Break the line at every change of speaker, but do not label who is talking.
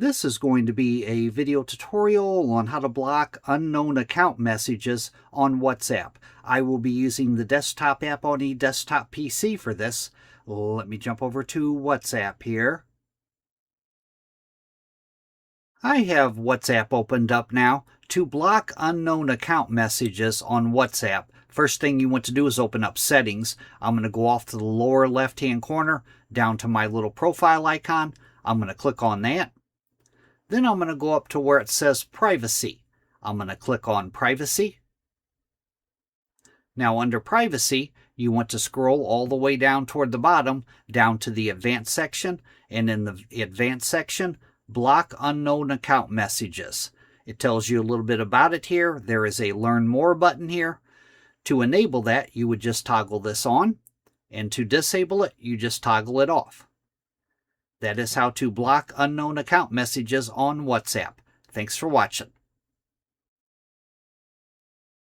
This is going to be a video tutorial on how to block unknown account messages on WhatsApp. I will be using the desktop app on a desktop PC for this. Let me jump over to WhatsApp here. I have WhatsApp opened up now. To block unknown account messages on WhatsApp, first thing you want to do is open up Settings. I'm going to go off to the lower left-hand corner, down to my little profile icon. I'm going to click on that. Then I'm going to go up to where it says Privacy. I'm going to click on Privacy. Now under Privacy, you want to scroll all the way down toward the bottom, down to the Advanced section, and in the Advanced section, Block Unknown Account Messages. It tells you a little bit about it here. There is a Learn More button here. To enable that, you would just toggle this on, and to disable it, you just toggle it off. That is how to block unknown account messages on WhatsApp. Thanks for watching.